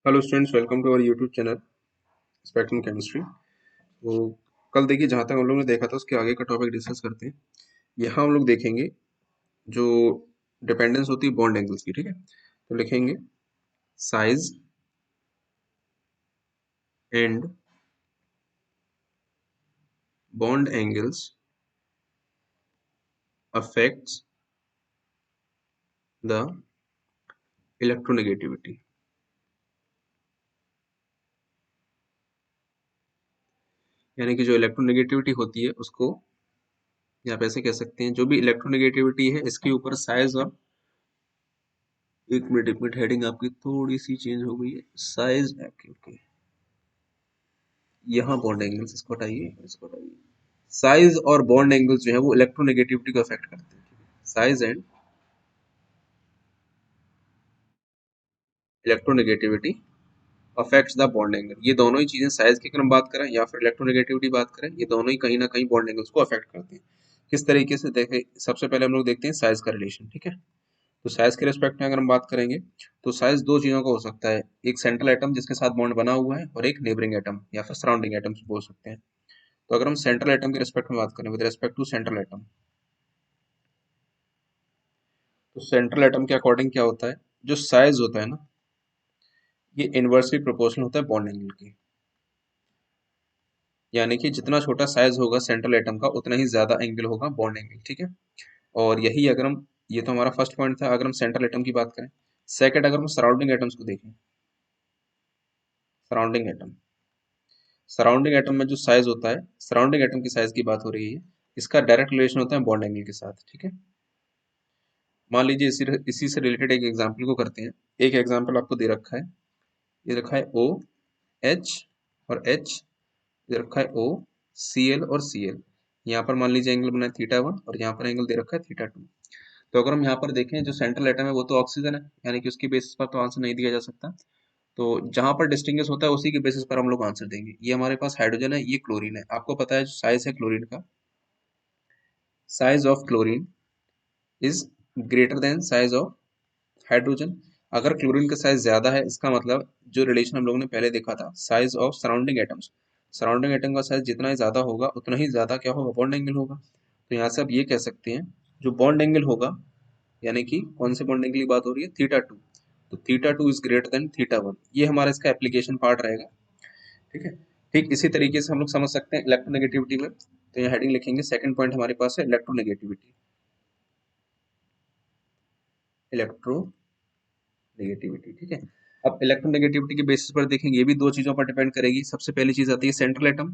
Hello students, welcome to our YouTube channel spectrum chemistry. तो कल देखिए, जहाँ तक हम लोग ने देखा था उसके आगे का टॉपिक डिस्कस करते हैं। यहाँ हम लोग देखेंगे जो डिपेंडेंस होती है बॉन्ड एंगल्स की। ठीक है, तो लिखेंगे size and bond angles affects the electronegativity. यानी कि जो इलेक्ट्रोनेगेटिविटी होती है उसको आप ऐसे कह सकते हैं, जो भी इलेक्ट्रोनेगेटिविटी है इसके ऊपर साइज और एक मिनट हेडिंग आपकी थोड़ी सी चेंज हो गई है। साइज ओके, यहाँ बॉन्ड एंगल्स, इसको हटाइए। साइज और बॉन्ड एंगल्स जो है वो इलेक्ट्रोनेगेटिविटी को अफेक्ट करते हैं। Size and electronegativity affects the bond angle. ये दोनों ही चीजें, साइज की अगर हम बात करें या फिर इलेक्ट्रोनेगेटिविटी बात करें, ये दोनों ही कहीं ना कहीं बॉन्ड एंगल्स को अफेक्ट करते हैं। किस तरीके से देखें, सबसे पहले हम लोग देखते हैं साइज का रिलेशन। ठीक है, तो साइज के रिस्पेक्ट में अगर हम बात करेंगे तो साइज दो चीजों का हो सकता है, एक सेंट्रल एटम जिसके साथ बॉन्ड बना हुआ है और एक नेबरिंग एटम या फिर सराउंडिंग एटम्स बोल सकते हैं। तो अगर हम सेंट्रल एटम के रिस्पेक्ट में बात करें, with respect to central atom, तो सेंट्रल एटम के अकॉर्डिंग क्या होता है, जो साइज होता है ना, ये इनवर्सली प्रोपोर्शनल होता है बॉन्ड एंगल की। यानी कि जितना छोटा साइज होगा सेंट्रल एटम का उतना ही ज्यादा एंगल होगा बॉन्ड एंगल। ठीक है, और यही अगर हम, ये तो हमारा फर्स्ट पॉइंट था अगर हम सेंट्रल एटम की बात करें। सेकंड, अगर हम सराउंडिंग एटम्स को देखें, सराउंडिंग एटम, सराउंडिंग एटम में जो साइज होता है, सराउंडिंग एटम की साइज की बात हो रही है, इसका डायरेक्ट रिलेशन होता है बॉन्ड एंगल के साथ। ठीक है, मान लीजिए इसी से रिलेटेड एक एग्जाम्पल को करते हैं। एक एग्जाम्पल आपको दे रखा है, ये रखा है ओ एच और एच, दे रखा है ओ सी एल और सी एल। यहाँ पर मान लीजिए एंगल बना है थीटा 1 और यहाँ पर एंगल दे रखा है थीटा 2। तो अगर हम यहाँ पर देखें, जो सेंट्रल एटम है वो तो ऑक्सीजन है, यानी कि उसकी बेसिस पर तो आंसर नहीं दिया जा सकता। तो जहां पर डिस्टिंग्विश होता है उसी के बेसिस पर हम लोग आंसर देंगे। ये हमारे पास हाइड्रोजन है, ये क्लोरीन है। आपको पता है जो साइज है क्लोरीन का, size of chlorine is greater than size of hydrogen. अगर क्लोरीन का साइज ज्यादा है, इसका मतलब जो रिलेशन हम लोगों ने पहले देखा था, size of surrounding atoms, surrounding atom का साइज जितना ही ज्यादा होगा उतना ही ज्यादा क्या होगा, बॉन्ड एंगल होगा। तो यहाँ से आप ये कह सकते हैं, जो बॉन्ड एंगल होगा, यानी कि कौन से बॉन्ड एंगल की बात हो रही है, थीटा 2, तो theta 2 is greater than theta 1। ये हमारा इसका एप्लीकेशन पार्ट रहेगा। ठीक है, ठीक इसी तरीके से हम लोग समझ सकते हैं इलेक्ट्रोनेगेटिविटी में। तो यहाँ हेडिंग लिखेंगे, सेकंड पॉइंट हमारे पास है इलेक्ट्रोनेगेटिविटी। इलेक्ट्रोनेगेटिविटी, ठीक है। अब इलेक्ट्रोनेगेटिविटी के बेसिस पर देखेंगे, ये भी दो चीजों पर डिपेंड करेगी। सबसे पहली चीज आती है सेंट्रल एटम,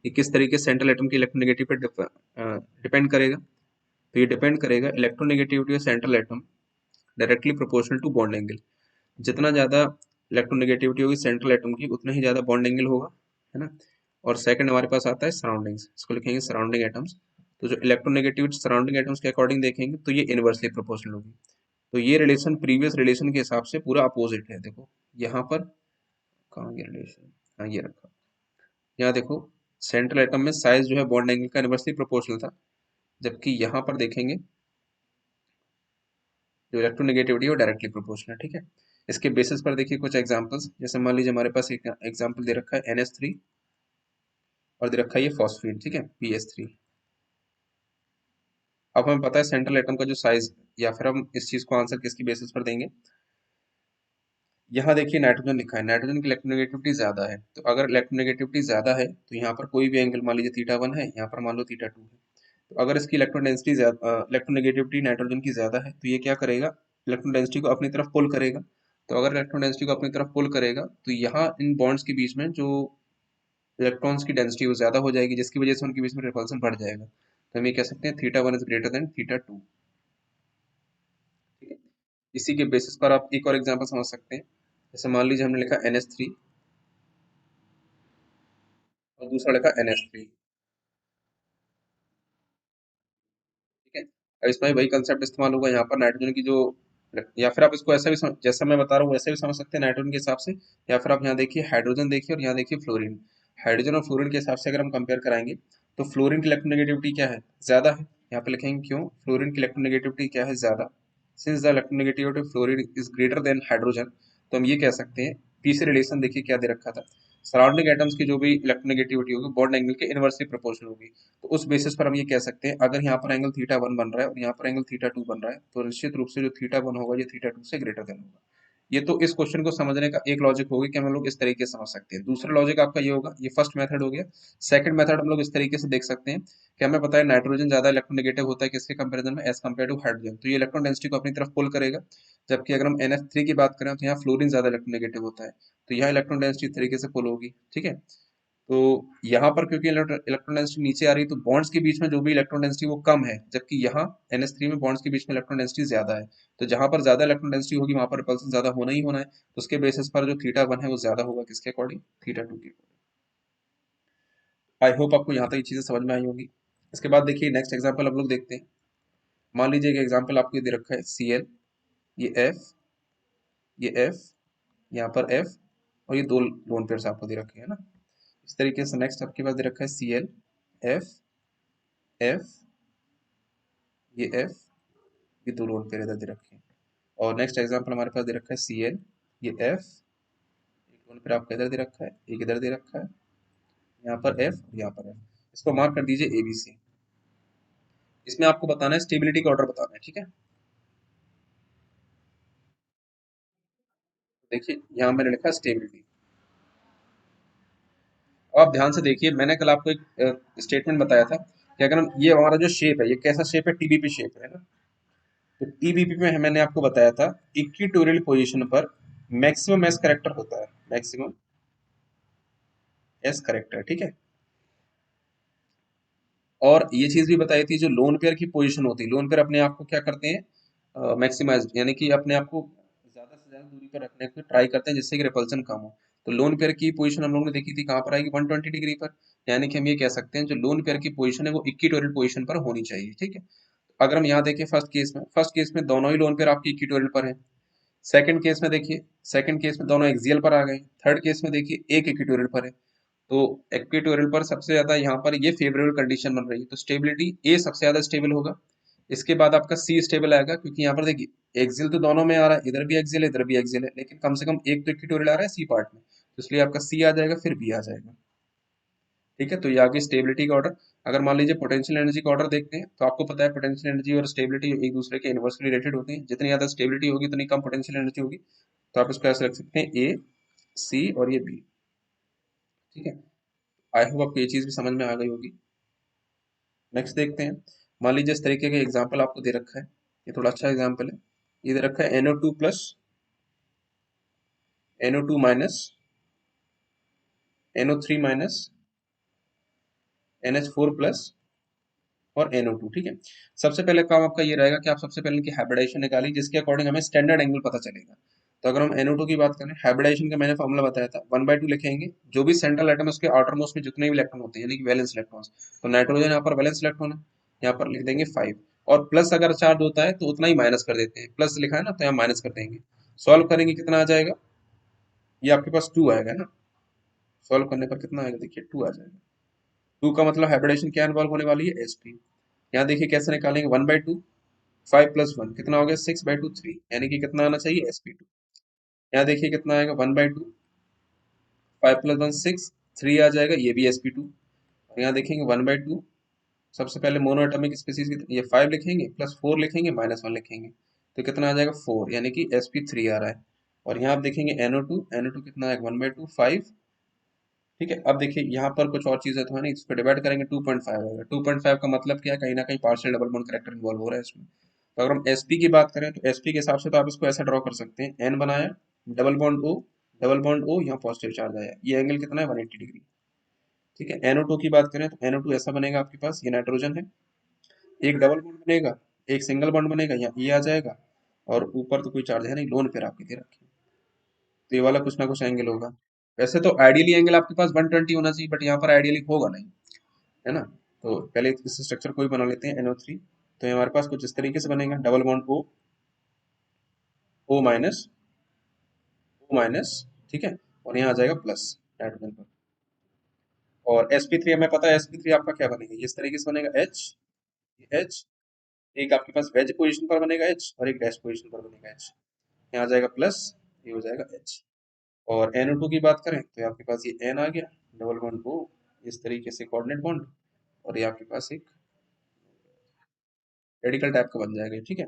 ये किस तरीके से सेंट्रल एटम की इलेक्ट्रोनेगेटिव पर डिपेंड करेगा। तो ये डिपेंड करेगा electronegativity of central atom directly proportional to bond angle. जितना ज्यादा इलेक्ट्रोनेगेटिविटी होगी सेंट्रल एटम की, उतना ही ज्यादा बॉन्ड एंगल होगा, है ना। और सेकंड हमारे पास आता है सराउंडिंग्स, इसको लिखेंगे सराउंडिंग एटम्स। तो जो इलेक्ट्रोनेगेटिविटी सराउंडिंग एटम्स के अकॉर्डिंग देखेंगे तो ये इनवर्सली प्रोपोर्शनल होगी। तो ये रिलेशन प्रीवियस रिलेशन के हिसाब से पूरा अपोजिट है। देखो यहाँ पर, कहाँ ये रिलेशन, हाँ ये रखा। यहाँ देखो, सेंट्रल एटम में साइज जो है बॉन्ड एंगल का इनवर्सली प्रोपोर्शनल था, जबकि यहाँ पर देखेंगे जो इलेक्ट्रोनेगेटिविटी है वो डायरेक्टली प्रोपोर्शनल है। ठीक है, इसके बेसिस पर देखिए कुछ एग्जांपल्स, जैसे मान लीजिए हमारे पास एक एग्जांपल दे रखा है NH3 और दे रखा है ये फॉस्फीन। ठीक है, PS3। अब हमें पता है सेंट्रल एटम का जो साइज, या फिर हम इस चीज को आंसर किसकी बेसिस पर देंगे। यहाँ देखिए नाइट्रोजन लिखा है, नाइट्रोजन की इलेक्ट्रोनेगेटिविटी ज्यादा है। तो अगर इलेक्ट्रोनेगेटिविटी ज्यादा है तो यहाँ पर कोई भी एंगल, मान लीजिए थीटा 1 है, यहाँ पर मान लो थीटा 2 है। तो अगर इसकी इलेक्ट्रॉन डेंसिटी इलेक्ट्रोनेगेटिविटी नाइट्रोजन की ज्यादा है, तो ये क्या करेगा, इलेक्ट्रॉन डेंसिटी को अपनी तरफ पुल करेगा। तो अगर इलेक्ट्रॉन डेंसिटी को अपनी तरफ पुल करेगा तो यहाँ इन बॉन्ड्स के बीच में जो इलेक्ट्रॉन्स की डेंसिटी वो ज्यादा हो जाएगी, जिसकी वजह से उनके बीच में रिपल्सन बढ़ जाएगा। तो हम ये कह सकते हैं theta 1 is greater than theta 2। ठीक है, इसी के बेसिस पर आप एक और एग्जांपल समझ सकते हैं। जैसे मान लीजिए हमने लिखा NH3 और दूसरा लिखा NH3। ठीक है, अब इसमें वही कंसेप्ट इस्तेमाल होगा, यहाँ पर नाइट्रोजन की जो, या फिर आप इसको ऐसा भी जैसा मैं बता रहा हूँ वैसे भी समझ सकते हैं नाइट्रोजन के हिसाब से। या फिर आप यहाँ देखिए हाइड्रोजन देखिए और यहाँ देखिए फ्लोरीन। हाइड्रोजन और फ्लोरीन के हिसाब से अगर हम कंपेयर कराएंगे तो फ्लोरीन की इलेक्ट्रोनेगेटिविटी क्या है, ज्यादा है। यहाँ पे लिखेंगे क्यों, फ्लोरीन की इलेक्ट्रोनेगेटिविटी क्या है, ज्यादा। Since the electronegativity of fluorine is greater than hydrogen, तो हम ये कह सकते हैं पीसी रिलेशन देखिए क्या दे रखा था, सराउंडिंग एटम्स की जो भी इलेक्ट्रोनेगेटिविटी होगी बॉन्ड एंगल के इनवर्सली प्रोपोर्शनल होगी। तो उस बेसिस पर हम ये कह सकते हैं अगर यहाँ पर एंगल थीटा 1 बन रहा है और यहाँ पर एंगल थीटा 2 बन रहा है तो निश्चित रूप से जो थीटा 1 होगा ये थीटा 2 से ग्रेटर देन होगा। ये तो इस क्वेश्चन को समझने का एक लॉजिक होगी कि हम लोग इस तरीके से समझ सकते हैं। दूसरा लॉजिक आपका ये होगा, ये फर्स्ट मेथड हो गया। सेकंड मेथड हम लोग इस तरीके से देख सकते हैं कि हमें पता है नाइट्रोजन ज्यादा इलेक्ट्रोनेगेटिव होता है किसके कंपैरिजन में, एज कम्पेयर टू हाइड्रोजन, तो ये इलेक्ट्रॉन डेंसिटी को अपनी तरफ पुल करेगा। जबकि अगर हम NF3 की बात करें तो यहाँ फ्लोरीन ज्यादा इलेक्ट्रोनेगेटिव होता है, तो यहाँ इलेक्ट्रॉन डेंसिटी इस तरीके से पुल होगी। ठीक है, तो यहाँ पर क्योंकि इलेक्ट्रॉन डेंसिटी नीचे आ रही है तो बॉन्ड्स के बीच में जो भी इलेक्ट्रॉन डेंसिटी वो कम है, जबकि यहाँ NH3 में बॉन्ड्स के बीच में इलेक्ट्रॉन डेंसिटी ज्यादा है। तो जहां पर ज्यादा इलेक्ट्रॉन डेंसिटी होगी वहां पर रिपल्सन ज्यादा होना ही होना है, तो उसके बेसिस पर जो थीटा 1 है वो ज्यादा होगा किसके अकॉर्डिंग, थीटा 2 के। आई होप आपको यहाँ तक ये चीजें समझ में आई होगी। इसके बाद देखिए नेक्स्ट एग्जाम्पल हम लोग देखते हैं। मान लीजिए कि एग्जाम्पल आपको ये दे रखा है Cl, ये F, ये F, यहाँ पर F, और ये दो लोन पेयर्स आपको दे रखे हैं ना। इस तरीके से नेक्स्ट आपके पास दे रखा है Cl, F, F, ये F, ये दो लोन पेयर इधर दे रखे हैं। और नेक्स्ट एग्जाम्पल हमारे पास दे रखा है Cl, ये F, एक लोन पेयर आपका इधर दे रखा है, एक इधर दे रखा है, यहाँ पर F और यहाँ पर F। इसको मार्क कर दीजिए ABC। इसमें आपको बताना है स्टेबिलिटी का ऑर्डर बताना है। ठीक है, देखिए यहाँ मैंने लिखा स्टेबिलिटी। अब आप ध्यान से देखिए, मैंने कल आपको एक स्टेटमेंट बताया था कि अगर हम ये हमारा जो शेप है ये कैसा शेप है, TBP शेप है ना। तो TBP में मैंने आपको बताया था इक्विटोरियल पोजीशन पर मैक्सिमम एस करेक्टर होता है, मैक्सिमम एस करेक्टर। ठीक है, और ये चीज भी बताई थी जो लोन पेयर की पोजीशन होती है, लोन पेयर अपने आप को क्या करते हैं, मैक्सिमाइज, यानी कि अपने आप को ज्यादा से ज्यादा दूरी पर रखने की ट्राई करते हैं जिससे कि रिपल्सन कम हो। तो लोन पेयर की पोजीशन हम लोगों ने देखी थी कहाँ पर आएगी, 120 डिग्री पर। यानी कि हम ये कह सकते हैं जो लोन पेयर की पोजीशन है वो इक्विटोरियल पोजीशन पर होनी चाहिए। ठीक है, अगर हम यहाँ देखें फर्स्ट केस में दोनों ही लोन पेयर आपकी इक्विटोरियल पर है। सेकंड केस में देखिए, सेकंड केस में दोनों एक्सियल पर आ गए। थर्ड केस में देखिए एक इक्विटोरियल पर है। तो इक्वेटोरियल पर सबसे ज्यादा यहाँ पर ये फेवरेबल कंडीशन बन रही है, तो स्टेबिलिटी ए सबसे ज्यादा स्टेबल होगा। इसके बाद आपका सी स्टेबल आएगा, क्योंकि यहाँ पर देखिए एक्सियल तो दोनों में आ रहा है, इधर भी एक्सियल है इधर भी एक्सियल है, लेकिन कम से कम एक तो इक्वेटोरियल आ रहा है सी पार्ट में, तो इसलिए आपका सी आ जाएगा फिर बी आ जाएगा। ठीक है, तो ये आगे स्टेबिलिटी का ऑर्डर। अगर मान लीजिए पोटेंशियल एनर्जी का ऑर्डर देखते हैं तो आपको पता है पोटेंशियल एनर्जी और स्टेबिलिटी एक दूसरे के इनवर्सली रिलेटेड होते हैं, जितनी ज्यादा स्टेबिलिटी होगी उतनी कम पोटेंशियल एनर्जी होगी। तो आप इसको ऐसे रख सकते हैं ए, सी और ये बी। ठीक है, आई होप आपको ये चीज भी समझ में आ गई होगी। नेक्स्ट देखते हैं। मान लीजिए इस तरीके का एग्जाम्पल आपको दे रखा है, ये थोड़ा अच्छा एग्जाम्पल है। ये दे रखा है NO2 plus, NO2 minus, NO3 minus, NH4 plus और NO2। ठीक है, सबसे पहले काम आपका ये रहेगा कि आप सबसे पहले इनकी हाइब्रिडाइजेशन निकालिए जिसके अकॉर्डिंग हमें स्टैंडर्ड एंगल पता चलेगा। तो अगर हम NO2 की बात करें, हाइब्रिडाइजेशन का मैंने फॉर्मूला बताया था, 1/2 लिखेंगे, जो भी सेंट्रल एटम है उसके आउटर मोस्ट में जितने भी इलेक्ट्रॉन होते हैं यानी कि वैलेंस इलेक्ट्रॉन्स। तो नाइट्रोजन यहाँ पर वैलेंस इलेक्ट्रॉन है, यहाँ पर लिख देंगे 5। और प्लस अगर चार्ज होता है तो उतना ही माइनस कर देते हैं, प्लस लिखा है ना तो यहाँ माइनस कर देंगे। सॉल्व करेंगे कितना आ जाएगा, ये आपके पास 2 आएगा ना। सॉल्व करने पर कितना आएगा, देखिए 2 आ जाएगा। 2 का मतलब हाइब्रिडेशन क्या इन्वॉल्व होने वाली है, sp। यहाँ देखिए कैसे निकालेंगे, 1/2, 5 प्लस 1 कितना हो गया, 6/2 3, यानी कि कितना आना चाहिए, sp2। यहाँ देखिए कितना आएगा, 1/2, 5 प्लस 1 6, 3 आ जाएगा, ये भी sp2। और यहाँ देखेंगे 1/2, सबसे पहले मोनो एटॉमिक स्पीसीज की ये 5 लिखेंगे, प्लस 4 लिखेंगे, माइनस 1 लिखेंगे, तो कितना आ जाएगा 4, यानी कि sp3 आ रहा है। और यहाँ आप देखेंगे NO2 कितना आएगा, 1/2 5। ठीक है, अब देखिए यहाँ पर कुछ और चीजें तो है नहीं, इस पर डिवाइड करेंगे 2.5 आएगा। 2.5 का मतलब क्या है, कहीं ना कहीं partial double bond character involve हो रहा है इसमें। तो अगर हम एसपी की बात करें तो एसपी के हिसाब से तो आप इसको ऐसा ड्रॉ कर सकते हैं, एन बनाया, double bond O, double bond O, यहाँ पॉजिटिव चार्ज आया, ये एंगल कितना है, 180 डिग्री। ठीक है, NO2 की बात करें तो NO2 ऐसा बनेगा आपके पास, ये नाइट्रोजन है, एक डबल बॉन्ड बनेगा, एक सिंगल बॉन्ड बनेगा, यहाँ ये आ जाएगा, और ऊपर तो कोई चार्ज है नहीं, लोन पेयर आपकी दे रखी है, तो ये वाला कुछ ना कुछ एंगल होगा। वैसे तो आइडियली एंगल आपके पास 120 होना चाहिए, बट यहाँ पर आइडियली होगा नहीं, है ना। तो पहले इस स्ट्रक्चर को ही बना लेते हैं, NO3। तो ये हमारे पास कुछ इस तरीके से बनेगा, double bond O, O minus, O minus. ठीक है, और यहाँ आ जाएगा प्लस नाइट्रोजन पर। और sp3 हमें पता है, sp3 आपका क्या बनेगा, ये इस तरीके से बनेगा, H, ये H, एक आपके पास वेज पोजीशन पर बनेगा H और एक डैश पोजीशन पर बनेगा H। यहाँ आ जाएगा प्लस, ये हो जाएगा H। और NO2 की बात करें तो आपके पास ये N आ गया, डबल बॉन्ड O, इस तरीके से कोऑर्डिनेट बॉन्ड, और ये आपके पास एक रेडिकल टाइप का बन जाएगा, ठीक है।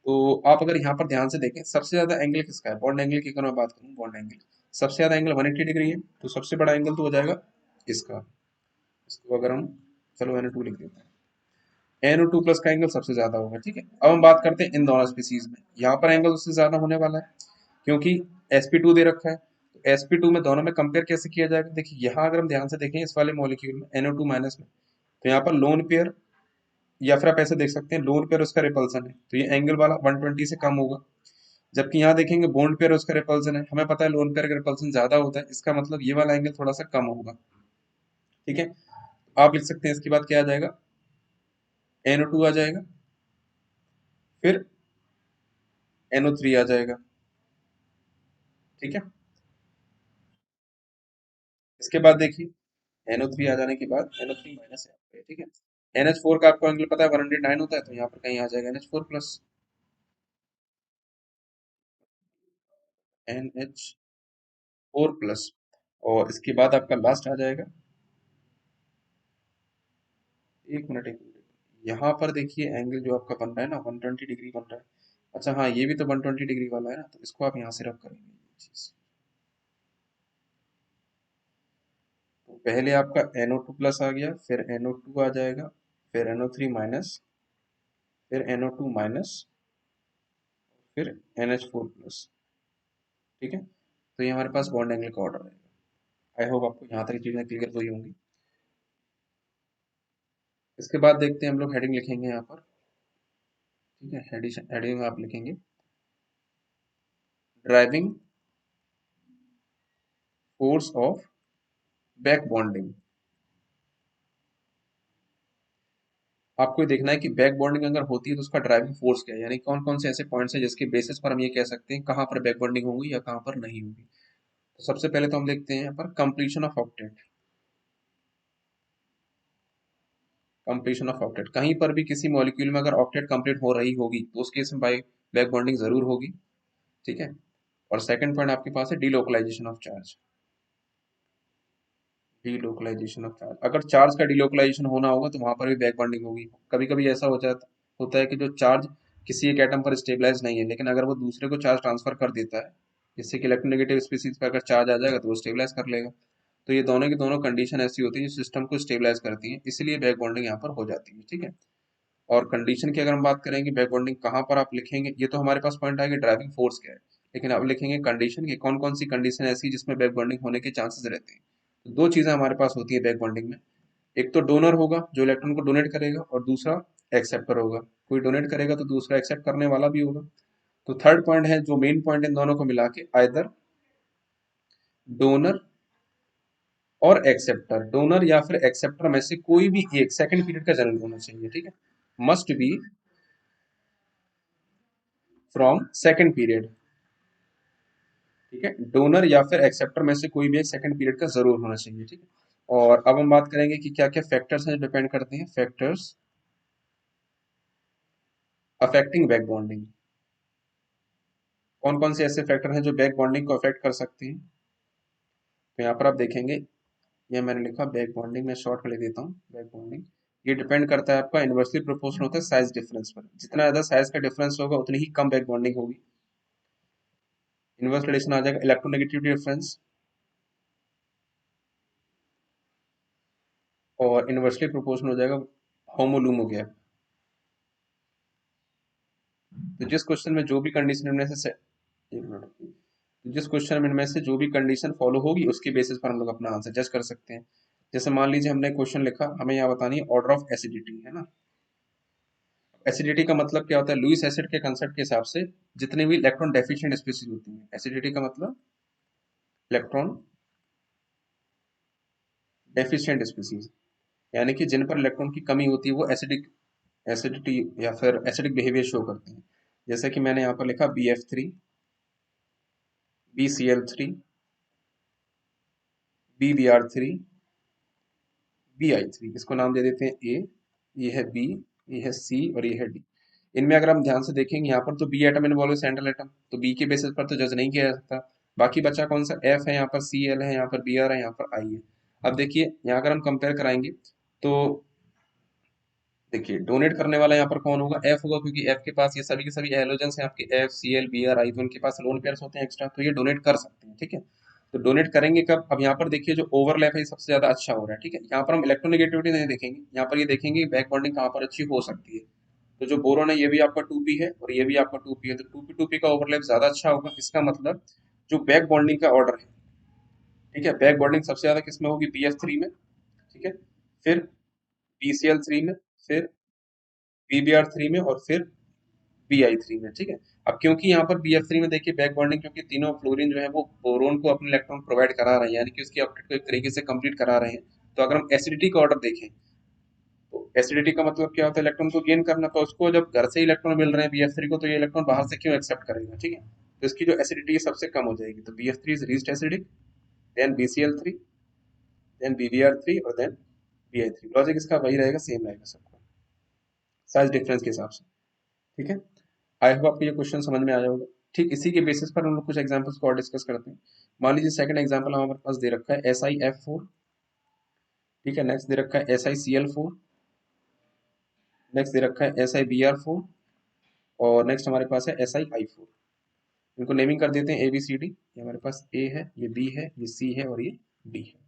तो आप अगर यहाँ पर ध्यान से देखें, सबसे ज्यादा एंगल किसका है, बॉन्ड एंगल की अगर मैं बात करूँ, बॉन्ड एंगल सबसे ज्यादा एंगल 180 डिग्री है, तो सबसे बड़ा एंगल तो हो जाएगा इसका। इसको अगर हम, चलो NO2 लिख देते हैं, NO2 प्लस का एंगल सबसे ज्यादा होगा, ठीक है। अब हम बात करते हैं इन दोनों स्पीसीज में, यहाँ पर एंगल उससे ज्यादा होने वाला है क्योंकि sp2 दे रखा है। तो sp2 में दोनों में कंपेयर कैसे किया जाएगा, देखिए यहाँ अगर हम ध्यान से देखें इस वाले मॉलिक्यूल में NO2 माइनस में, तो यहाँ पर लोन पेयर, या फिर आप ऐसे देख सकते हैं लोन पेयर उसका रिपल्सन है, तो ये एंगल वाला 120 से कम होगा। जबकि यहाँ देखेंगे बॉन्ड पेयर उसका रिपल्सन है, हमें पता है लोन पेयर का रिपल्सन ज्यादा होता है, इसका मतलब ये वाला एंगल थोड़ा सा कम होगा, ठीक है। आप लिख सकते हैं इसके बाद क्या आ जाएगा, NO2 आ जाएगा, फिर NO3 आ जाएगा, ठीक है। इसके बाद देखिए NO3 आ जाने के बाद NO3 माइनस है, ठीक है। NH4 का आपको एंगल पता है 109 होता है, तो यहाँ पर कहीं आ जाएगा NH4 प्लस, NH4 प्लस, और इसके बाद आपका लास्ट आ जाएगा, एक मिनट, यहाँ पर देखिए एंगल जो आपका बन रहा है ना 120 डिग्री बन रहा है। अच्छा हाँ, ये भी तो 120 डिग्री वाला है ना, तो इसको आप यहाँ से रब करेंगे ये चीज। तो पहले आपका NO2 प्लस आ गया, फिर NO2 आ जाएगा, फिर NO3 माइनस, फिर NO2 माइनस, फिर NH4 प्लस, ठीक है। तो ये हमारे पास बॉन्ड एंगल का ऑर्डर रहेगा। आई होप आपको यहाँ तक चीजें क्लियर हुई होंगी। इसके बाद देखते हैं हम लोग, हेडिंग लिखेंगे यहाँ पर, ठीक है। हेडिंग आप लिखेंगे driving force of back bonding. आपको ये देखना है कि बैक बॉन्डिंग अगर होती है तो उसका ड्राइविंग फोर्स क्या है, यानी कौन कौन से ऐसे पॉइंट्स हैं जिसके बेसिस पर हम ये कह सकते हैं कहाँ पर बैक बॉन्डिंग होगी या कहाँ पर नहीं होगी। तो सबसे पहले तो हम देखते हैं यहाँ पर completion of octet. Completion of octet, कहीं पर भी किसी मॉलिक्यूल में अगर ऑक्टेट कंप्लीट हो रही होगी तो उस केस में बाई बैक बॉन्डिंग जरूर होगी, ठीक है। और सेकंड पॉइंट आपके पास है delocalisation of charge. Delocalisation of charge, अगर चार्ज का डीलोकलाइजेशन होना होगा तो वहां पर भी बैक बॉन्डिंग होगी। कभी कभी ऐसा हो जाता होता है कि जो चार्ज किसी एक एटम पर स्टेबलाइज नहीं है, लेकिन अगर वो दूसरे को चार्ज ट्रांसफर कर देता है, जिससे कि इलेक्ट्रोनेगेटिव स्पीसीज पर अगर चार्ज आ जाएगा तो वो स्टेबलाइज कर लेगा। तो ये दोनों की दोनों कंडीशन ऐसी होती है जो सिस्टम को स्टेबलाइज करती है, इसलिए बैक बॉन्डिंग यहाँ पर हो जाती है, ठीक है। और कंडीशन की अगर हम बात करेंगे बैक बॉन्डिंग कहाँ पर आप लिखेंगे, ये तो हमारे पास पॉइंट आएगा ड्राइविंग फोर्स क्या है, लेकिन आप लिखेंगे कंडीशन की कौन कौन सी कंडीशन ऐसी जिसमें बैक बॉन्डिंग होने के चांसेस रहते हैं। तो दो चीजें हमारे पास होती है बैक बॉन्डिंग में, एक तो डोनर होगा जो इलेक्ट्रॉन को डोनेट करेगा, और दूसरा एक्सेप्टर होगा, कोई डोनेट करेगा तो दूसरा एक्सेप्ट करने वाला भी होगा। तो थर्ड पॉइंट है जो मेन पॉइंट इन दोनों को मिला के, आइदर डोनर और एक्सेप्टर, डोनर या फिर एक्सेप्टर में से कोई भी एक सेकंड पीरियड का जर्नल होना चाहिए, ठीक है। Must be from second period, ठीक है। डोनर या फिर एक्सेप्टर में से कोई भी एक सेकंड पीरियड का जरूर होना चाहिए, ठीक है। और अब हम बात करेंगे कि क्या क्या फैक्टर्स हैं जो डिपेंड करते हैं, फैक्टर्स अफेक्टिंग बैक बॉन्डिंग। कौन कौन से ऐसे फैक्टर हैं जो बैक बॉन्डिंग को अफेक्ट कर सकते हैं। तो यहाँ पर आप देखेंगे, ये मैंने लिखा बैक बॉन्डिंग, मैं शॉर्ट में लिख देता हूँ बैक बॉन्डिंग। ये डिपेंड करता है आपका इनवर्सली प्रोपोर्शनल होता है साइज डिफरेंस पर, जितना ज्यादा साइज का डिफरेंस होगा उतनी ही कम बैक बॉन्डिंग होगी। इनवर्स रिलेशन आ जाएगा इलेक्ट्रोनेगेटिविटी डिफरेंस, और इनवर्सली प्रोपोर्शनल हो जाएगा होमोलूमो गैप। तो जिस क्वेश्चन में जो भी कंडीशन इनमें से एक मिनट, तो जिस क्वेश्चन में इनमें से जो भी कंडीशन फॉलो होगी उसके बेसिस पर हम लोग अपना आंसर जज कर सकते हैं। जैसे मान लीजिए हमने क्वेश्चन लिखा, हमें यहाँ बतानी है ऑर्डर ऑफ एसिडिटी, है ना। एसिडिटी का मतलब क्या होता है, लुईस एसिड के कंसेप्ट के हिसाब से जितने भी इलेक्ट्रॉन डेफिशिएंट स्पीसीज होती हैं, एसिडिटी का मतलब इलेक्ट्रॉन डेफिशिएंट स्पीसीज, यानी कि जिन पर इलेक्ट्रॉन की कमी होती है वो एसिडिक एसिडिटी या फिर एसिडिक बिहेवियर शो करते हैं। जैसे कि मैंने यहाँ पर लिखा BF3, BCl3, BBr3, BI3, इसको नाम दे देते हैं ए, ये है बी, ये है सी और ये है डी। इनमें अगर हम ध्यान से देखेंगे यहाँ पर तो बी एटम इन्वॉल्व है, सेंट्रल एटम, तो बी के बेसिस पर तो जज नहीं किया जा सकता। बाकी बचा कौन सा, एफ है, यहाँ पर सी एल है, यहाँ पर बी आर है, यहाँ पर आई है। अब देखिए यहाँ अगर हम कंपेयर कराएंगे तो देखिए डोनेट करने वाला यहाँ पर कौन होगा, एफ होगा, क्योंकि एफ के पास ये सभी के सभी एलोजेंस हैं आपके, F C L B R I, तो उनके पास लोन पेयर्स होते हैं एक्स्ट्रा, तो ये डोनेट कर सकते हैं, ठीक है। तो डोनेट करेंगे कब, अब यहाँ पर देखिए जो ओवरलैप है ये सबसे ज्यादा अच्छा हो रहा है, ठीक है। यहाँ पर हम इलेक्ट्रोनेगेटिविटी नहीं देखेंगे, यहाँ पर ये देखेंगे बैक बॉन्डिंग कहाँ पर अच्छी हो सकती है। तो जो बोरोन है ये भी आपका 2p है और ये भी आपका 2p है, तो 2p का ओवरलैप ज्यादा अच्छा होगा। इसका मतलब जो बैक बॉन्डिंग का ऑर्डर है, ठीक है, बैक बॉन्डिंग सबसे ज्यादा किसमें होगी, BF3 में, ठीक है, फिर BCl3 में, फिर PBr3 में, और फिर BI3 में, ठीक है। अब क्योंकि यहाँ पर BF3 में देखिए बैक बॉन्डिंग, क्योंकि तीनों फ्लोरीन जो है वो बोरोन को अपने इलेक्ट्रॉन प्रोवाइड करा रहे हैं, यानी कि उसकी ऑक्टेट को एक तरीके से कंप्लीट करा रहे हैं। तो अगर हम एसिडिटी का ऑर्डर देखें, तो एसिडिटी का मतलब क्या होता है, इलेक्ट्रॉन को गेन करना, तो उसको जब घर से इलेक्ट्रॉन मिल रहे हैं BF3 को, तो ये इलेक्ट्रॉन बाहर से क्यों एक्सेप्ट करेगा, ठीक है। तो इसकी जो एसिडिटी है सबसे कम हो जाएगी, तो BF3 is least acidic, then BCl3, then BBr3, और देन BI3। लॉजिक इसका वही रहेगा, सेम रहेगा सबका, साइज डिफरेंस के हिसाब से, ठीक है। आई होप आपको ये क्वेश्चन समझ में आया होगा। ठीक इसी के बेसिस पर हम लोग कुछ एग्जांपल्स को और डिस्कस करते हैं। मान लीजिए सेकंड एग्जांपल हमारे पास दे रखा है SiF4, ठीक है। नेक्स्ट दे रखा है SiCl4, नेक्स्ट दे रखा है SiBr4, और नेक्स्ट हमारे पास है SiI4। इनको नेमिंग कर देते हैं ABCD। ये हमारे पास A है, ये B है, ये C है, और ये D है।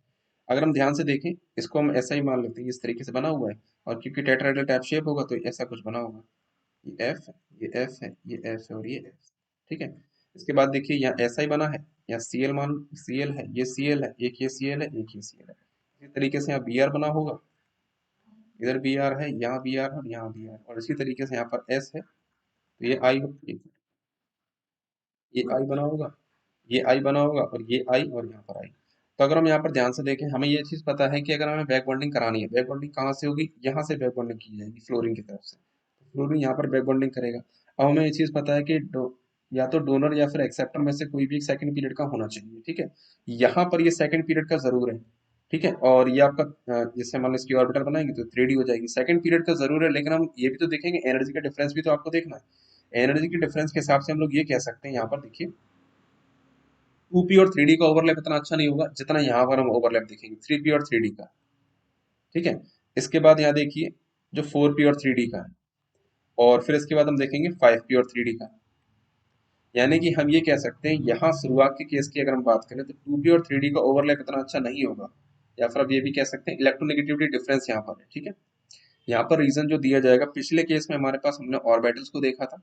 अगर हम ध्यान से देखें, इसको हम SI मान लेते हैं, इस तरीके से बना हुआ है, और क्योंकि टेट्राहेड्रल टाइप शेप होगा तो ऐसा कुछ बना होगा। ये F है, ये F है, ये F है, और ये F, ठीक है। इसके बाद देखिए यहाँ SI बना है, यहाँ Cl है, ये Cl है, एक ये Cl है, एक ये Cl है। इसी तरीके से यहाँ Br बना होगा, इधर Br है, यहाँ Br है, और यहाँ Br, और इसी तरीके से यहाँ पर S है, तो ये I बना होगा, ये आई बना होगा, और ये आई, और यहाँ पर आई। तो अगर हम यहाँ पर ध्यान से देखें, हमें ये चीज पता है कि अगर हमें बैक बॉन्डिंग करानी है, बैक बॉन्डिंग कहाँ से होगी, यहाँ से बैक बॉन्डिंग की जाएगी फ्लोरीन की तरफ से, तो फ्लोरीन यहाँ पर बैक बॉन्डिंग करेगा। अब हमें ये चीज पता है कि या तो डोनर या फिर एक्सेप्टर में से कोई भी एक सेकंड पीरियड का होना चाहिए, ठीक है। यहाँ पर ये सेकंड पीरियड का जरूर है, ठीक है। और ये आपका जैसे मान लो इसकी ऑर्बिटल बनाएंगे तो 3D हो जाएगी, सेकंड पीरियड का जरूर है। लेकिन हम ये भी तो देखेंगे, एनर्जी का डिफरेंस भी तो आपको देखना है। एनर्जी के डिफरेंस के हिसाब से हम लोग ये कह सकते हैं, यहाँ पर देखिए 2p और 3d का ओवरलैप इतना अच्छा नहीं होगा जितना यहाँ पर हम ओवरलैप देखेंगे 3p और 3d का, ठीक है। इसके बाद यहाँ देखिए जो 4p और 3d का है, और फिर इसके बाद हम देखेंगे 5p और 3d का। यानी कि हम ये कह सकते हैं यहाँ शुरुआत के केस की अगर हम बात करें तो 2p और 3d का ओवरलैप इतना अच्छा नहीं होगा, या फिर अब ये भी कह सकते हैं इलेक्ट्रोनेगेटिविटी डिफरेंस यहाँ पर है, ठीक है। यहाँ पर रीजन जो दिया जाएगा, पिछले केस में हमारे पास हमने ऑर्बिटल्स को देखा था,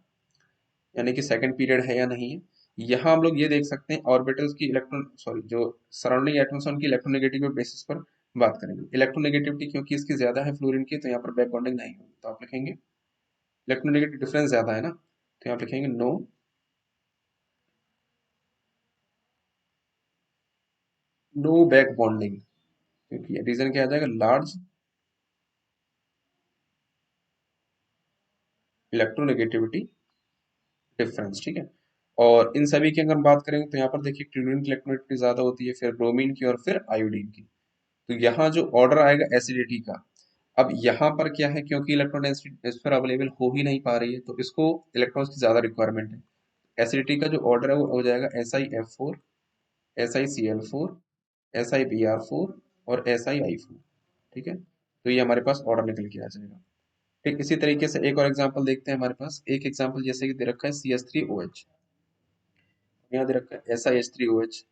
यानी कि सेकंड पीरियड है या नहीं है। यहाँ हम लोग ये देख सकते हैं ऑर्बिटल्स की इलेक्ट्रॉन सॉरी जो सराउंडिंग एटम्स उनकी इलेक्ट्रोनेगेटिव बेसिस पर बात करेंगे। इलेक्ट्रोनेगेटिविटी क्योंकि इसकी ज्यादा है फ्लोरीन की, तो यहाँ पर बैक बॉन्डिंग नहीं होगी, तो आप लिखेंगे इलेक्ट्रोनेगेटिव डिफरेंस ज्यादा है ना, तो यहाँ लिखेंगे नो नो बैक बॉन्डिंग, क्योंकि रीजन क्या आ जाएगा, लार्ज इलेक्ट्रोनेगेटिविटी डिफरेंस, ठीक है। और इन सभी की अगर हम बात करेंगे तो यहाँ पर देखिए क्लोरीन की इलेक्ट्रोनेगेटिविटी ज्यादा होती है, फिर ब्रोमीन की, और फिर आयोडीन की। तो यहाँ जो ऑर्डर आएगा एसिडिटी का, अब यहाँ पर क्या है, क्योंकि इलेक्ट्रॉन डेंसिटी इस पर अवेलेबल हो ही नहीं पा रही है, तो इसको इलेक्ट्रॉन्स की ज्यादा रिक्वायरमेंट है। एसिडिटी का जो ऑर्डर है वो हो जाएगा SiF4, SiCl4, SiBr4, और SiI4, ठीक है। तो ये हमारे पास ऑर्डर निकल के आ जाएगा। ठीक इसी तरीके से एक और एग्जांपल देखते हैं, हमारे पास एक एग्जांपल जैसे कि दे रखा है CH3OH, यहाँ दे रखा है SiH3OH।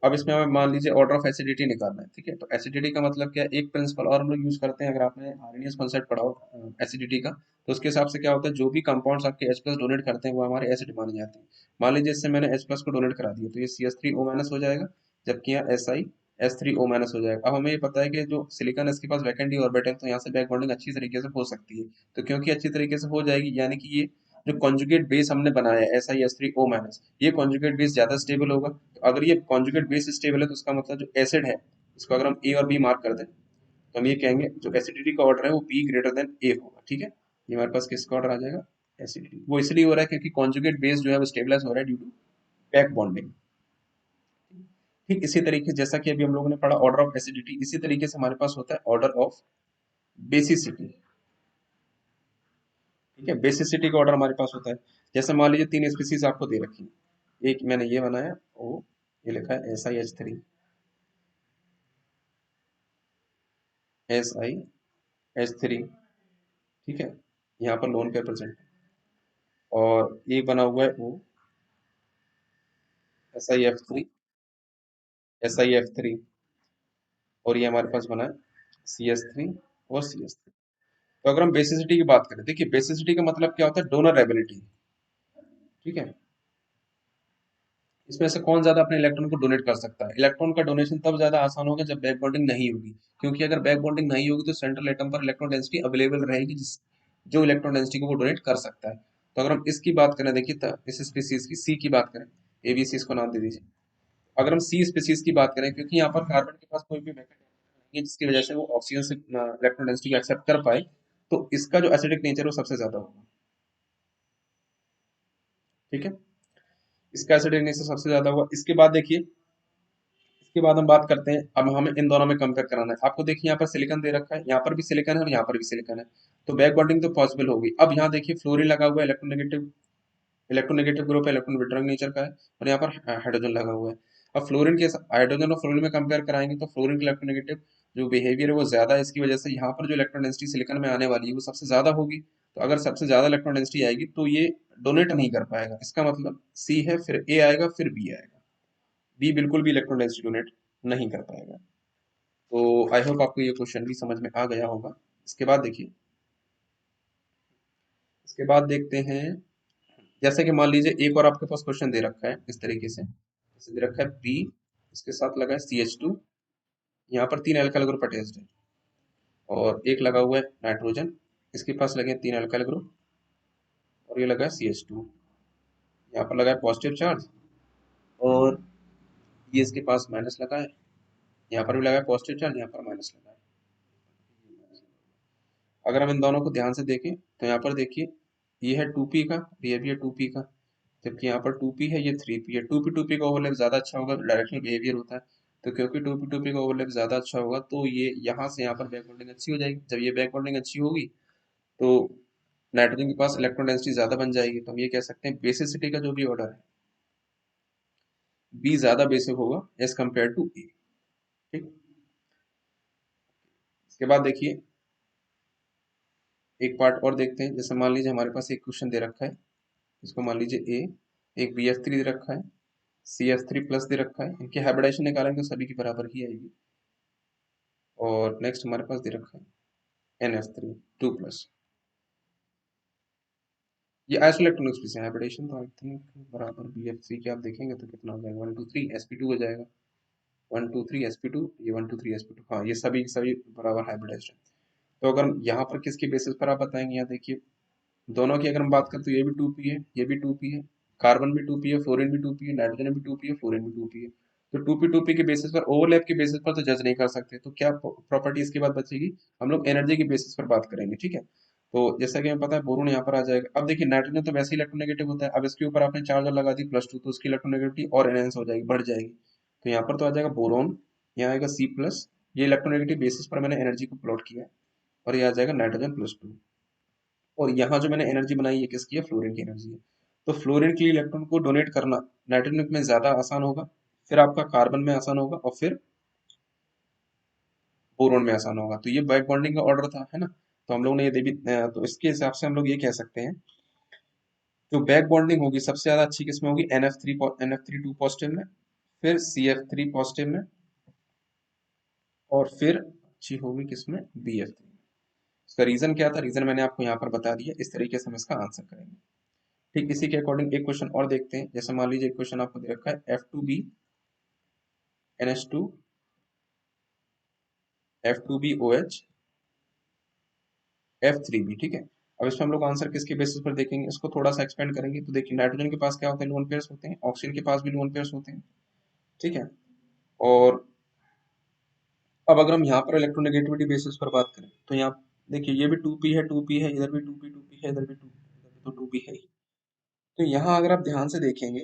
अब इसमें हमें मान लीजिए ऑर्डर ऑफ एसिडिटी निकालना है, ठीक है। तो एसिडिटी का मतलब क्या है, एक प्रिंसिपल और हम लोग यूज करते हैं, अगर आपने आर्हेनियस कॉन्सेप्ट पढ़ा हो एसिडिटी का, तो उसके हिसाब से क्या होता है, जो भी कंपाउंड्स आपके H+ डोनेट करते हैं वो हमारे एसिड माने जाते हैं। मान लीजिए इससे मैंने H+ को डोनेट करा दिया, तो ये CH3O- हो जाएगा, जबकि यहाँ SiS3O- हो जाएगा। अब हमें ये पता है कि जो सिलिकॉन है इसके पास वैकेंट डी ऑर्बिटल, तो यहाँ से बैक बॉन्डिंग अच्छी तरीके से हो सकती है। तो क्योंकि अच्छी तरीके से हो जाएगी, यानी कि ये जो कॉन्जुगेट बेस हमने बनाया है SiS3O-, ये कॉन्जुगेट बेस ज्यादा स्टेबल होगा। तो अगर ये कॉन्जुगेट बेस स्टेबल है तो उसका मतलब जो एसिड है, इसको अगर हम ए और बी मार्क कर दें, तो हम ये कहेंगे जो एसिडिटी का ऑर्डर है वो बी ग्रेटर देन ए होगा, ठीक है। ये हमारे पास किसका ऑर्डर आ जाएगा, एसिडिटी। वो इसलिए हो रहा है क्योंकि कॉन्जुगेट बेस जो है वो स्टेबलाइज हो रहा है ड्यू टू बैक बॉन्डिंग। ठीक इसी तरीके जैसा कि अभी हम लोगों ने पढ़ा ऑर्डर ऑफ एसिडिटी, इसी तरीके से हमारे पास होता है ऑर्डर ऑफ बेसिसिटी, ठीक है। बेसिसिटी का ऑर्डर हमारे पास होता है, जैसे मान लीजिए तीन स्पीसीज आपको दे रखी है, एक मैंने ये बनाया O, ये लिखा है SiH3, SiH3, ठीक है, यहाँ पर लोन पेयर प्रेजेंट है। और एक बना हुआ है वो SiF3, SiF3, और ये हमारे पास बना है CH3 और CH3। तो अगर हम बेसिसिटी की बात करें, देखिए बेसिसिटी का मतलब क्या होता है, डोनर एबिलिटी, ठीक है। इसमें से कौन ज्यादा अपने इलेक्ट्रॉन को डोनेट कर सकता है। इलेक्ट्रॉन का डोनेशन तब ज्यादा आसान होगा जब बैक बॉन्डिंग नहीं होगी, क्योंकि अगर बैक बॉन्डिंग नहीं होगी तो सेंट्रल एटम पर इलेक्ट्रॉन डेंसिटी अवेलेबल रहेगी, जो इलेक्ट्रॉन डेंसिटी को वो डोनेट कर सकता है। तो अगर हम इसकी बात करें, देखिए इस स्पीसीज की सी की बात करें, एबीसी इसको नाम दे दीजिए। अगर हम सी स्पीसीज की बात करें, क्योंकि यहाँ पर कार्बन के पास कोई भी मैकेनिज्म नहीं है जिसकी वजह से वो ऑक्सीजन से इलेक्ट्रॉन डेंसिटी को एक्सेप्ट कर पाए, तो इसका जो एसिडिक नेचर है वो सबसे ज्यादा होगा, ठीक है। इसका एसिडिक नेचर सबसे ज्यादा होगा। इसके बाद देखिए, इसके बाद हम बात करते हैं, अब हमें इन दोनों में कंपेयर कराना है। आपको देखिए यहाँ पर सिलिकॉन दे रखा है, यहाँ पर भी सिलिकॉन है और यहाँ पर भी सिलिकॉन है, तो बैक बॉन्डिंग तो पॉसिबल होगी। अब यहाँ देखिए फ्लोरीन लगा हुआ है, इलेक्ट्रोनेगेटिव ग्रुप है, इलेक्ट्रॉन विड्रॉइंग नेचर का है, और यहाँ पर हाइड्रोजन लगा हुआ है। अब फ्लोरीन के हाइड्रोजन और फ्लोरीन में कंपेयर कराएंगे तो फ्लोरीन का इलेक्ट्रोनेगेटिव जो बिहेवियर है वो ज्यादा है, इसकी वजह से यहाँ पर जो इलेक्ट्रॉन डेंसिटी सिलिकॉन में आने वाली है वो सबसे ज्यादा होगी। तो अगर सबसे ज्यादा इलेक्ट्रॉन डेंसिटी आएगी तो ये डोनेट नहीं कर पाएगा, इसका मतलब सी है, फिर ए आएगा, फिर बी आएगा। बी बिल्कुल भी इलेक्ट्रॉन डेंसिटी डोनेट नहीं कर पाएगा। तो आई होप आपको ये क्वेश्चन भी समझ में आ गया होगा। इसके बाद देखिए, इसके बाद देखते हैं, जैसे कि मान लीजिए एक और आपके पास क्वेश्चन दे रखा है इस तरीके से, जैसे दे रखा है बी, इसके साथ लगा है CH2, यहाँ पर 3 अल्काइल ग्रुप अटैच्ड है, और एक लगा हुआ है नाइट्रोजन, इसके पास लगे 3 अल्काइल ग्रुप, और ये लगा है CH2, यहाँ पर लगा है पॉजिटिव चार्ज, और ये इसके पास माइनस लगा है, यहाँ पर भी लगा है पॉजिटिव चार्ज, यहाँ पर माइनस लगा है। अगर हम इन दोनों को ध्यान से देखें तो यहाँ पर देखिए, ये है 2p का, ये भी है 2p का, जबकि यहाँ पर 2p है, ये 3p है। 2p का ओवरलैप ज्यादा अच्छा होगा, डायरेक्शनल बिहेवियर होता है, तो क्योंकि 2p का ओवरलैप ज्यादा अच्छा होगा तो ये यहाँ से यहाँ पर बैक बॉन्डिंग अच्छी हो जाएगी। जब ये बैक बॉन्डिंग अच्छी होगी तो नाइट्रोजन के पास इलेक्ट्रॉन डेंसिटी ज्यादा बन जाएगी, तो हम ये कह सकते हैं बेसिसिटी का जो भी ऑर्डर है बी ज्यादा बेसिक होगा एज कम्पेयर टू ए, ठीक। इसके बाद देखिए एक पार्ट और देखते हैं, जैसे मान लीजिए हमारे पास एक क्वेश्चन दे रखा है, इसको मान लीजिए ए, एक BF3 दे रखा है, CF3 प्लस दे रखा है, इनकी हाइब्रिडाइजेशन निकालेंगे तो सभी की बराबर ही आएगी। और नेक्स्ट हमारे पास दे रखा है NF3 2 प्लस, ये आइसोइलेक्ट्रॉनिक स्पीशीज है, हाइब्रिडेशन तो आई थिंक बराबर BF3 के आप देखेंगे तो कितना हो जाएगा, 1 2 3 sp2 हो जाएगा, 1 2 3 sp2, ये 1 2 3 sp2, हाँ ये सभी सभी बराबर हाइब्रिडाइज्ड है। तो अगर यहाँ पर किसके बेसिस पर आप बताएंगे, यहाँ देखिए दोनों की अगर हम बात करें तो ये भी 2p है, ये भी 2p है, कार्बन भी 2p है, फ्लोरीन भी 2p है, नाइट्रोजन भी 2p है, फ्लोरीन भी 2p है। तो 2p के बेसिस पर, ओवरलैप के बेसिस पर तो जज नहीं कर सकते, तो क्या प्रॉपर्टी इसके बाद बचेगी, हम लोग एनर्जी के बेसिस पर बात करेंगे, ठीक है। तो जैसा कि हमें पता है बोरोन यहाँ पर आ जाएगा। अब देखिए नाइट्रोजन तो वैसे ही इलेक्ट्रोनेगेटिव होता है, अब इसके ऊपर आपने चार्ज और लगा दी +2, तो उसकी इलेक्ट्रोनेगेटिविटी और एनहेंस हो जाएगी, बढ़ जाएगी। तो यहाँ पर तो आ जाएगा बोरोन, यहाँ आएगा C+, ये इलेक्ट्रोनेगेटिव बेसिस पर मैंने एनर्जी को प्लॉट किया है, और ये आ जाएगा नाइट्रोजन +2। और यहाँ जो मैंने एनर्जी बनाई है किसकी है, फ्लोरीन की एनर्जी है। तो फ्लोरीन के लिए इलेक्ट्रॉन को डोनेट करना नाइट्रोजन में ज्यादा आसान होगा, फिर आपका कार्बन में आसान होगा, और फिर बोरोन में आसान होगा। तो ये बैक बॉन्डिंग का ऑर्डर था, है ना। तो हम लोग ने ये देवी, तो इसके हिसाब से हम लोग ये कह सकते हैं जो बैक बॉन्डिंग होगी सबसे ज्यादा अच्छी किसमें होगी, NF3 2 पॉजिटिव में, फिर CF3 पॉजिटिव में, और फिर अच्छी होगी किसमें, BF3। इसका रीजन क्या था, रीजन मैंने आपको यहाँ पर बता दिया, इस तरीके से हम इसका आंसर करेंगे। ठीक इसी के अकॉर्डिंग एक क्वेश्चन और देखते हैं, जैसे मान लीजिए एक क्वेश्चन आपको दे रखा है F2B NH2 F2B OH F3B, ठीक है। अब इसमें हम लोग आंसर किसके बेसिस पर देखेंगे, इसको थोड़ा सा एक्सपेंड करेंगे। तो देखिए नाइट्रोजन के पास क्या होते हैं, लोन पेयर्स होते हैं, ऑक्सीजन के पास भी लोन पेयर्स होते हैं, ठीक है। और अब अगर हम यहाँ पर इलेक्ट्रोनेगेटिविटी बेसिस पर बात करें तो यहाँ देखिए ये भी 2p है, 2p है, इधर भी 2p है, इधर भी 2p है, इधर भी तो 2p है ही। तो यहाँ अगर आप ध्यान से देखेंगे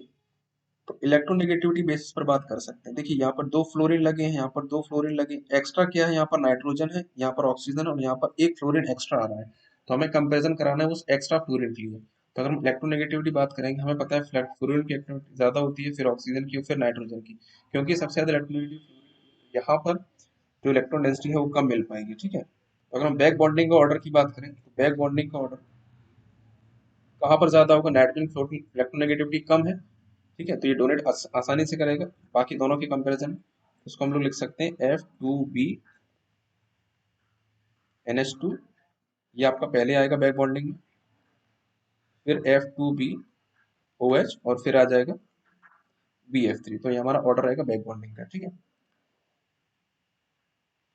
तो इलेक्ट्रोनेगेटिविटी बेसिस पर बात कर सकते हैं। देखिए यहाँ पर 2 फ्लोरीन लगे हैं, यहाँ पर 2 फ्लोरीन लगे, एक्स्ट्रा क्या है, यहाँ पर नाइट्रोजन है, यहाँ पर ऑक्सीजन, और यहाँ पर एक फ्लोरीन एक्स्ट्रा आ रहा है। तो हमें कंपेरिजन कराना है उस एक्स्ट्रा फ्लोरीन के लिए। तो अगर हम इलेक्ट्रोनेगेटिविटी बात करेंगे, हमें पता है फ्लोरीन की एक्टिविटी ज़्यादा होती है, फिर ऑक्सीजन की, फिर नाइट्रोजन की, क्योंकि सबसे ज़्यादा इलेक्ट्रोनेगेटिव यहाँ पर जो इलेक्ट्रॉन डेंसिटी है वो कम मिल पाएगी। ठीक है, तो अगर हम बैक बॉन्डिंग का ऑर्डर की बात करें, तो बैक बॉन्डिंग का ऑर्डर कहाँ पर ज़्यादा होगा? नाइट्रोजन फ्लोरीन इलेक्ट्रोनेगेटिविटी कम है। ठीक है, तो ये डोनेट आसानी से करेगा बाकी दोनों के कंपेरिजन में। उसको हम लोग लिख सकते हैं F2B NH2, ये आपका पहले आएगा बैक बॉन्डिंग में, फिर F2BOH और फिर आ जाएगा BF3। तो ये हमारा ऑर्डर रहेगा बैक बॉन्डिंग का। ठीक है,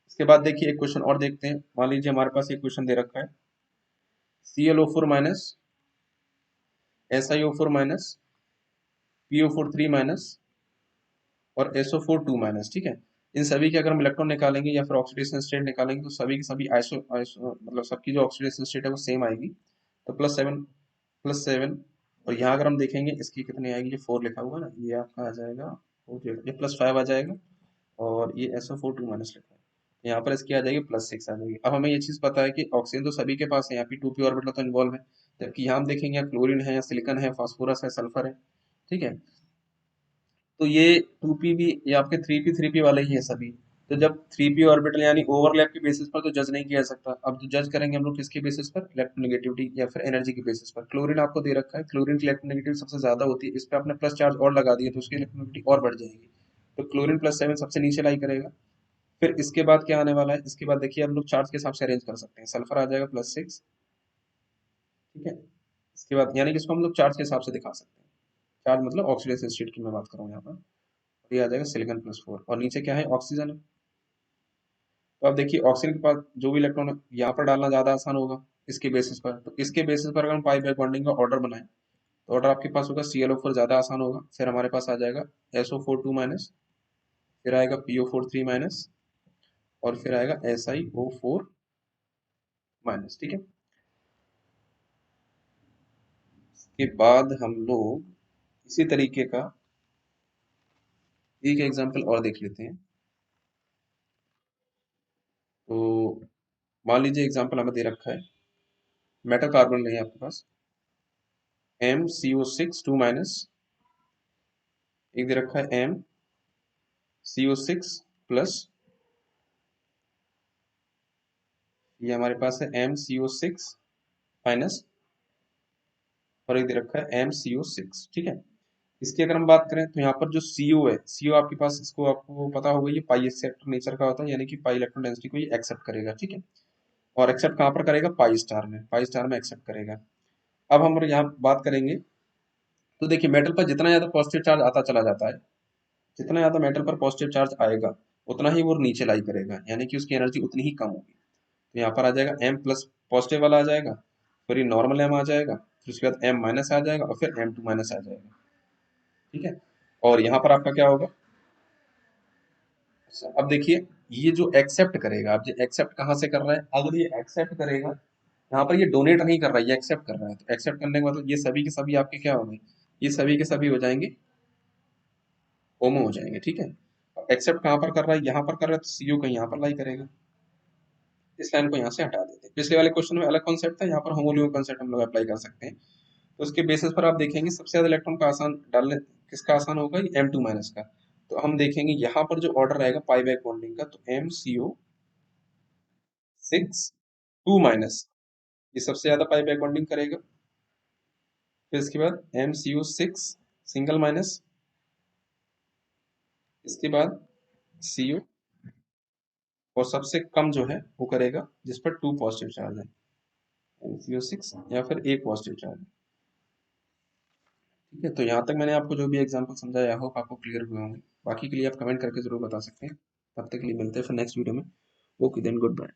इसके बाद देखिए एक क्वेश्चन और देखते हैं। मान लीजिए हमारे पास एक क्वेश्चन दे रखा है, ClO4 minus, SiO4 minus, PO4 3 minus और SO4 2 माइनस। ठीक है, इन सभी के अगर हम इलेक्ट्रॉन निकालेंगे या फिर ऑक्सीडेशन स्टेट निकालेंगे, तो सभी की सभी आइसो आइसो मतलब सबकी जो ऑक्सीडेशन स्टेट है वो सेम आएगी। तो +7 और यहाँ अगर हम देखेंगे इसकी कितनी आएगी, ये 4 लिखा हुआ है ना, ये आपका आ जाएगा, ये +5 आ जाएगा, और ये SO4 2 माइनस लिखा है, यहाँ पर इसकी आ जाएगी +6 आ जाएगी। अब हमें ये चीज़ पता है कि ऑक्सीजन तो सभी के पास है, यहाँ पे 2p ऑर्बिटल तो इन्वॉल्व है, जबकि यहाँ हम देखेंगे यहाँ क्लोरीन है या सिलिकॉन है, फास्फोरस है, सल्फर है। ठीक है, तो ये 2p भी, ये आपके 3p वाले ही है सभी। तो जब 3p ऑर्बिटल यानी ओवरलैप के बेसिस पर तो जज नहीं किया जा सकता। अब जो जज करेंगे हम लोग किसके बेसिस पर? इलेक्ट्रोनेगेटिविटी या फिर एनर्जी के बेसिस पर। क्लोरीन आपको दे रखा है, क्लोरीन की इलेक्ट्रोनेगेटिविटी सबसे ज्यादा होती है, इस पर आपने प्लस चार्ज और लगा दिया तो उसकी इलेक्ट्रोनेगेटिविटी और बढ़ जाएगी। तो क्लोरीन +7 सबसे नीचे लाई करेगा। फिर इसके बाद क्या आने वाला है? इसके बाद देखिए हम लोग चार्ज के हिसाब से अरेंज कर सकते हैं। सल्फर आ जाएगा +6। ठीक है, इसके बाद यानी कि इसको हम लोग चार्ज के हिसाब से दिखा सकते हैं। चार्ज मतलब ऑक्सीडेशन स्टेट की मैं बात कर रहा हूँ यहाँ पर। ये आ जाएगा सिलिकॉन +4 और नीचे क्या है? ऑक्सीजन है। तो अब देखिए ऑक्सीजन के पास जो भी इलेक्ट्रॉन है यहाँ पर डालना ज्यादा आसान होगा इसके बेसिस पर। तो इसके बेसिस पर अगर हम पाई बैक बॉन्डिंग का ऑर्डर बनाएं, तो ऑर्डर आपके पास होगा ClO4 ज्यादा आसान होगा, फिर हमारे पास आ जाएगा SO4 2 माइनस, फिर आएगा PO4 3 माइनस और फिर आएगा SiO4 माइनस। ठीक है, इसके बाद हम लोग इसी तरीके का एक एग्जाम्पल और देख लेते हैं। तो मान लीजिए एग्जाम्पल हमें दे रखा है, मेटल कार्बन नहीं है आपके पास, MCO6 2 माइनस, एक दे रखा है MCO6 प्लस, ये हमारे पास है MCO6 माइनस, और एक दे रखा है MCO6। ठीक है, इसकी अगर हम बात करें तो यहाँ पर जो CO है, CO आपके पास, इसको आपको पता होगा ये पाई एक्सेप्टर नेचर का होता है, यानी कि पाई इलेक्ट्रॉन डेंसिटी को ये एक्सेप्ट करेगा। ठीक है, और एक्सेप्ट कहाँ पर करेगा? पाई स्टार में एक्सेप्ट करेगा। अब हम यहाँ बात करेंगे, तो देखिए मेटल पर जितना ज्यादा पॉजिटिव चार्ज आता चला जाता है, जितना ज्यादा मेटल पर पॉजिटिव चार्ज आएगा उतना ही वो नीचे लाई करेगा, यानी कि उसकी एनर्जी उतनी ही कम होगी। तो यहाँ पर आ जाएगा M+ पॉजिटिव वाला आ जाएगा, फिर ये नॉर्मल M आ जाएगा, फिर उसके बाद M- आ जाएगा और फिर M2- आ जाएगा। ठीक है, और यहाँ पर आपका क्या होगा? अच्छा, अब देखिए ये जो एक्सेप्ट करेगा, अब ये एक्सेप्ट कहाँ से कर रहा है? अगर ये एक्सेप्ट करेगा, यहाँ पर ये डोनेट नहीं कर रहा है, ये एक्सेप्ट कर रहा है, तो एक्सेप्ट करने के बाद ये सभी के सभी आपके क्या होंगे? ये सभी के सभी हो जाएंगे होमो हो जाएंगे। ठीक है, एक्सेप्ट कहाँ पर कर रहा है? यहाँ पर कर रहा है, तो CO कहीं यहाँ पर लाई करेगा। इस लाइन को यहाँ से हटा देते हैं। पिछले वाले क्वेश्चन में अलग कॉन्सेप्ट था, यहाँ पर होमोलियो कॉन्सेप्ट हम लोग अप्लाई कर सकते हैं। तो उसके बेसिस पर आप देखेंगे सबसे ज्यादा इलेक्ट्रॉन का आसान डालने, किसका आसान होगा? ये M2- का। तो हम देखेंगे यहाँ पर जो ऑर्डर रहेगा पाई बैक बॉन्डिंग का, तो MCO6 2 माइनस, ये सबसे ज्यादा पाई बैक बॉन्डिंग करेगा। फिर इसके बाद MCO6 सिंगल माइनस, इसके बाद CO, और सबसे कम जो है वो करेगा जिस पर 2 पॉजिटिव चार्ज है, MCO6 या फिर एक पॉजिटिव चार्ज। ठीक है, तो यहाँ तक मैंने आपको जो भी एग्जांपल समझाया, होप आपको क्लियर हुए होंगे। बाकी के लिए आप कमेंट करके जरूर बता सकते हैं। तब तक के लिए मिलते हैं फिर नेक्स्ट वीडियो में। Okay then, good bye.